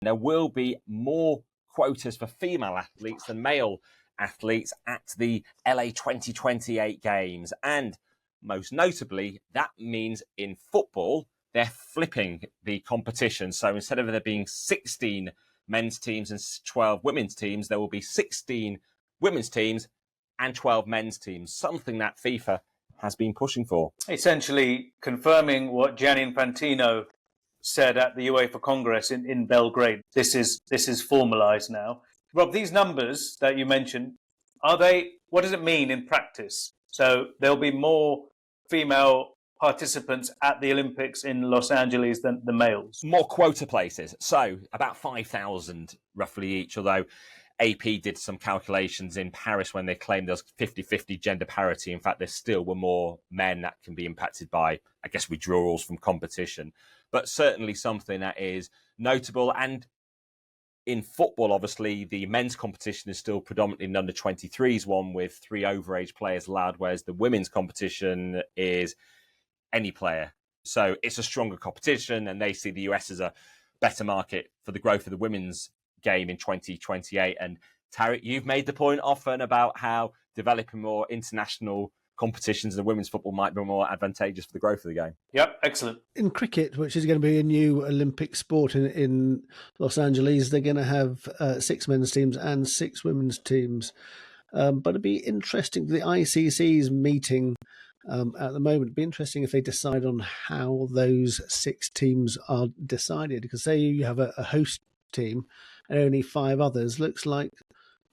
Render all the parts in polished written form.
There will be more quotas for female athletes than male athletes at the LA 2028 Games. And most notably, that means in football, they're flipping the competition. So instead of there being 16 men's teams and 12 women's teams, there will be 16 women's teams and 12 men's teams, something that FIFA has been pushing for. Essentially confirming what Gianni Infantino said at the UEFA Congress in Belgrade. This is formalised now. Rob, these numbers that you mentioned, what does it mean in practice? So there'll be more female participants at the Olympics in Los Angeles than the males. More quota places. So about 5,000 roughly each, although AP did some calculations in Paris when they claimed there was 50-50 gender parity. In fact, there still were more men that can be impacted by, I guess, withdrawals from competition. But certainly something that is notable. And in football, obviously, the men's competition is still predominantly an under-23s one with 3 overage players allowed, whereas the women's competition is any player. So it's a stronger competition, and they see the US as a better market for the growth of the women's game in 2028. And Tariq, you've made the point often about how developing more international competitions in women's football might be more advantageous for the growth of the game. Yep, excellent. In cricket, which is going to be a new Olympic sport in Los Angeles, they're going to have 6 men's teams and 6 women's teams. But it'd be interesting, the ICC's meeting at the moment, it'd be interesting if they decide on how those 6 teams are decided. Because say you have a host team and only 5 others, looks like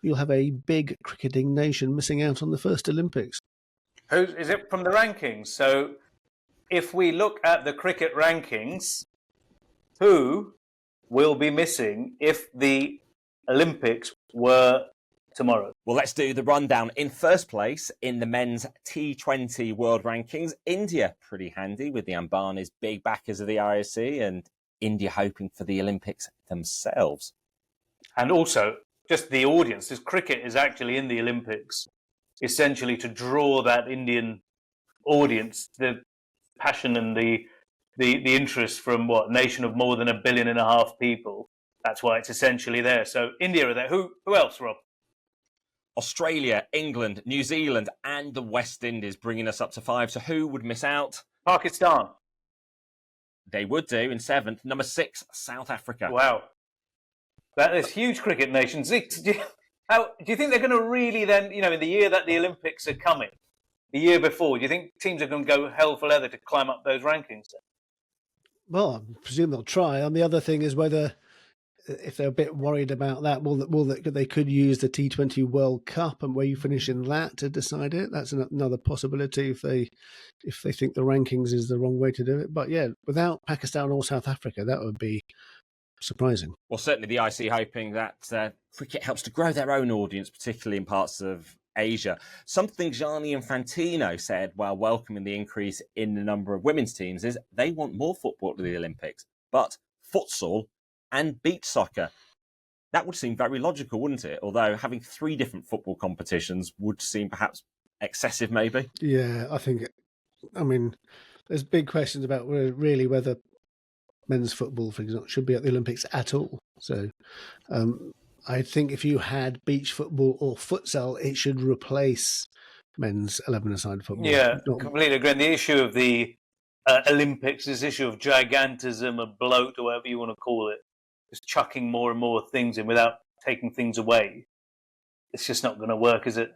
you'll have a big cricketing nation missing out on the first Olympics. Is it from the rankings? So if we look at the cricket rankings, who will be missing if the Olympics were tomorrow? Well, let's do the rundown. In first place, in the men's T20 world rankings, India, pretty handy with the Ambanis, big backers of the IOC, and India hoping for the Olympics themselves. And also, just the audience, this cricket is actually in the Olympics, essentially to draw that Indian audience, the passion and the interest from a nation of more than 1.5 billion people. That's why it's essentially there. So India are there. Who else, Rob? Australia, England, New Zealand, and the West Indies, bringing us up to 5. So who would miss out? Pakistan. They would do in 7th. Number 6, South Africa. Wow. That is huge cricket nation. Zeke, do you think they're going to really then, in the year that the Olympics are coming, the year before, do you think teams are going to go hell for leather to climb up those rankings then? Well, I presume they'll try. And the other thing is whether, if they're a bit worried about that, they could use the T20 World Cup and where you finish in that to decide it. That's another possibility if they think the rankings is the wrong way to do it. But yeah, without Pakistan or South Africa, that would be surprising. Well, certainly the IC hoping that cricket helps to grow their own audience, particularly in parts of Asia. Something Gianni Infantino said while welcoming the increase in the number of women's teams is they want more football to the Olympics, but futsal and beach soccer. That would seem very logical, wouldn't it? Although having 3 different football competitions would seem perhaps excessive, maybe. Yeah, I mean, there's big questions about really whether men's football, for example, should be at the Olympics at all. So I think if you had beach football or futsal, it should replace men's 11-a-side football. Yeah, completely agree. And the issue of the Olympics, this issue of gigantism, of bloat, or whatever you want to call it, just chucking more and more things in without taking things away. It's just not going to work, is it?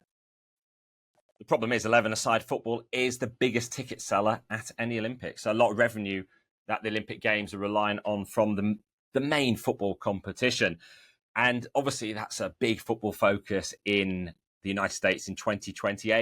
The problem is 11-a-side football is the biggest ticket seller at any Olympics. So a lot of revenue that the Olympic Games are relying on from the main football competition. And obviously that's a big football focus in the United States in 2028.